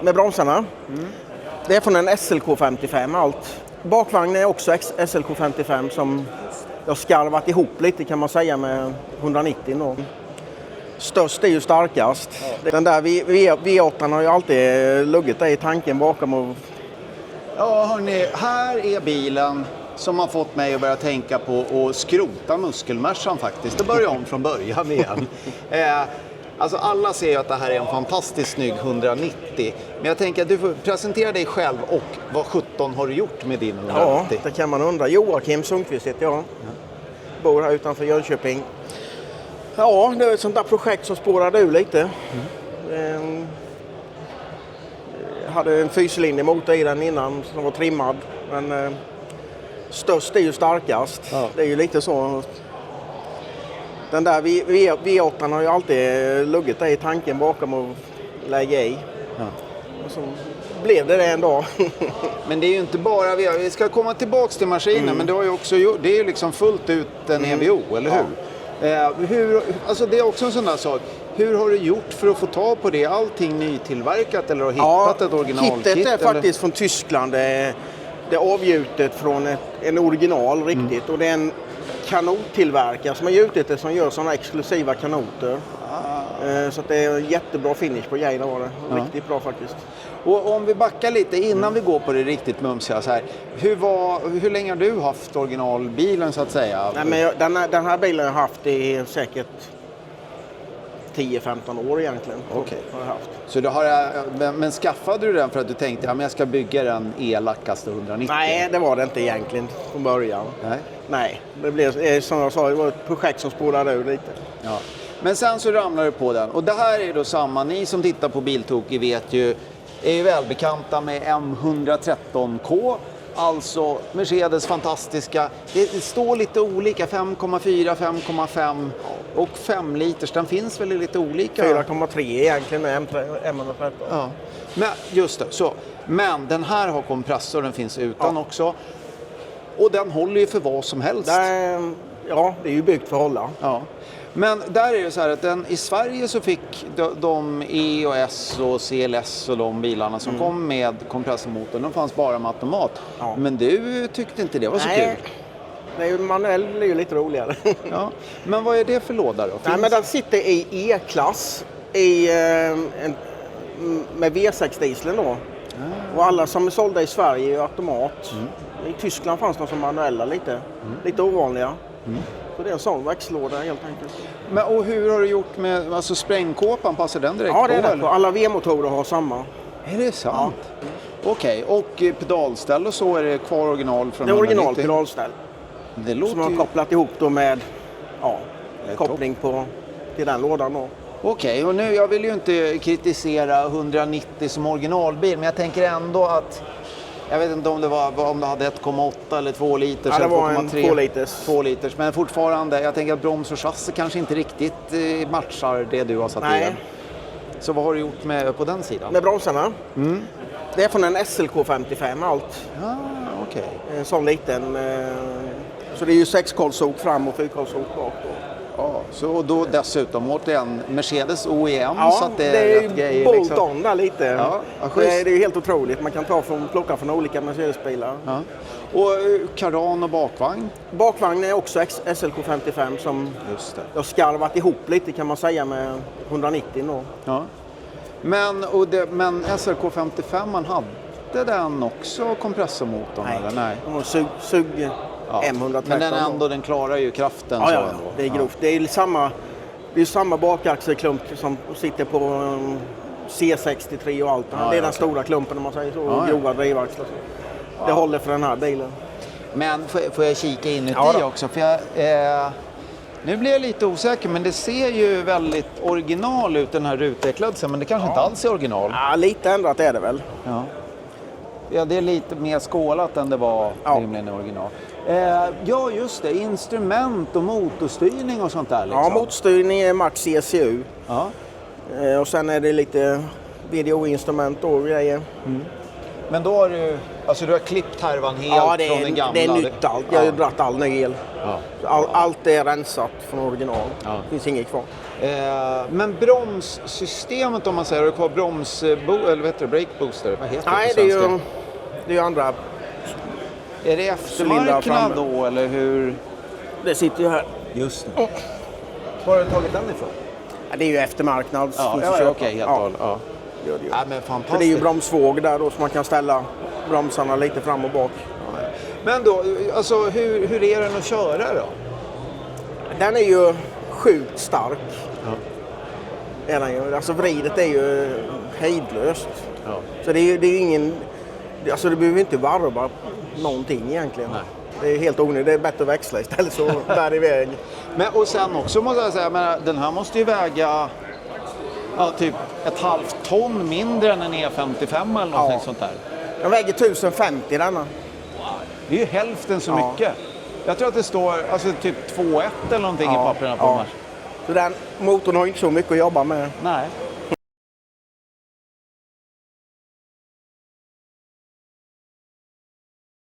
med bromsarna. Det är från en SLK 55 allt. Bakvagnen är också SLK 55 som jag skarvat ihop lite kan man säga med 190 då. Störst är ju starkast. Den där V8 har ju alltid luggit där i tanken bakom. Och... Ja hörni, här är bilen som har fått mig att börja tänka på att skrota muskelmärsan faktiskt. Det börjar om från början igen. Alltså alla ser ju att det här är en fantastiskt snygg 190. Men jag tänker att du får presentera dig själv och vad 17 har du gjort med din 190? Ja, det kan man undra. Joakim Sundqvist heter jag. Bor här utanför Jönköping. Ja, det är ett sånt där projekt som spårade ur lite. Jag hade en 4-cylindermotor i den innan som var trimmad. Men störst är ju starkast. Ja. Det är ju lite så. Den där V8 har ju alltid luggit där i tanken bakom och lägga i. Ja. Och så blev det en dag. Men det är ju inte bara vi ska komma tillbaks till maskinen, men det har ju också det är ju liksom fullt ut en EBO, eller hur? Alltså det är också en sån där sak. Hur har du gjort för att få tag på det? Allting nytillverkat eller har hittat ett originalkit? Kittet är faktiskt från Tyskland. Det är avgjutet från en original riktigt. Och det är en kanottillverkare som har gjutit det som gör sådana exklusiva kanoter. Så att det är en jättebra finish på grejerna var det. Riktigt bra faktiskt. Och om vi backar lite innan vi går på det riktigt mumsiga så här. Hur länge har du haft originalbilen så att säga? Nej, men den här bilen har jag haft i säkert 10-15 år egentligen. Okej. Har jag haft. Så men skaffade du den för att du tänkte att jag ska bygga den elakaste 190? Nej, det var det inte egentligen från början. Nej. Det blev, som jag sa, det var ett projekt som spårade ur lite. Ja. Men sen så ramlar du på den. Och det här är då samma, ni som tittar på Biltokig vet ju, är ju välbekanta med M113K. Alltså Mercedes fantastiska. Det står lite olika, 5,4, 5,5 och 5 liters. Den finns väl lite olika? 4,3 egentligen med M113. Ja. Men just det, så. Men den här har kompressor, den finns utan också. Och den håller ju för vad som helst. Ja, det är ju byggt för att hålla. Ja. Men där är det så här att i Sverige så fick de E och S och CLS och de bilarna som kom med kompressormotorn, de fanns bara med automat. Ja. Men du tyckte inte det var så kul? Det är ju manuell, det är ju lite roligare. Ja. Men vad är det för låda då? Nej, men den sitter i E-klass med V6-dieseln då. Och alla som är sålda i Sverige är automat. I Tyskland fanns de som manuella lite ovanliga. Så det är en sån växellåda helt enkelt. Men och hur har du gjort med alltså sprängkåpan? Passar den direkt på? Ja, det är på. Alla V-motorer har samma. Är det sant? Ja. Okej, och pedalställ och så är det kvar original från 190? Det är original pedalställ. Det låter som har kopplat ihop då med koppling till den lådan då. Okej, och nu jag vill ju inte kritisera 190 som originalbil, men jag tänker ändå att jag vet inte om det hade 1,8 eller 2 liter. Ja, det var en 2 liters. 2 liters. Men fortfarande, jag tänker att broms och chassi kanske inte riktigt matchar det du har satt i den. Så vad har du gjort på den sidan? Med bromsarna? Det är från en SLK 55 allt. Ja, okej. En sån liten. Så det är ju 6-kolsok fram och 4-kolsok bak då. Ja, så då dessutom återigen Mercedes OEM. Ja, så att det är rätt grejer. Bolt on där lite. Ja, det är ju helt otroligt. Man kan plocka från olika Mercedes-bilar. Ja. Och karan och bakvagn? Bakvagnen är också SLK 55 som jag skarvat ihop lite kan man säga med 190 då. Ja. Men SLK 55 man hade den också kompressormotorn? Nej, eller? Nej. De har sug M113. Men den klarar ju kraften. Ja, så det är grovt. Det är samma bakaxelklump som sitter på C63 och allt. Det är den stora klumpen om man säger så. Och grova drivaxlar. Det håller för den här bilen. Men får jag kika inuti också? För nu blir jag lite osäker, men det ser ju väldigt original ut den här rutekladsen, men det kanske inte alls är original. Ja, lite ändrat är det väl. Ja, det är lite mer skålat än det var rimligen original. Ja, just det. Instrument och motorstyrning och sånt där. Liksom. Ja, motorstyrning är Max ECU. Ja. Och sen är det lite videoinstrument och grejer. Men då har du har klippt härvan helt Ja, det från den gamla. är nytt allt. Jag har ju dratt all ny el. Ja. Allt är rensat från original. Ja. Det finns inget kvar. Men bromssystemet, om man säger, är det kvar eller vad heter det? Brake booster? Vad heter Nej, det på det svenska? är ju andra. Är det eftermarknad framme. då, eller hur? Det sitter ju här. Just det. Var har du tagit den ifrån? Ja, det är ju eftermarknad. Ja, finns att köpa. okej, helt och hållet. Ja. Gör det ju. Ja, men fantastiskt. Så det är ju bromsvåg där då, så man kan ställa bromsarna lite fram och bak. Men då, alltså hur är den att köra då? Den är ju sjukt stark. Ja. Är den ju. Alltså vridet är ju hejdlöst. Ja. Så det är ju ingen... Alltså du behöver inte varva någonting egentligen. Nej. Det är helt onödigt. Det är bättre att växla istället så bär iväg. Men, och sen också måste jag säga, men den här måste ju väga typ 1/2 ton mindre än en E55 eller någonting sånt där. Den väger 1050 denna. Det är ju hälften så mycket. Jag tror att det står typ 2,1 eller någonting i papperna på den här. Så den motorn har inte så mycket att jobba med. Nej.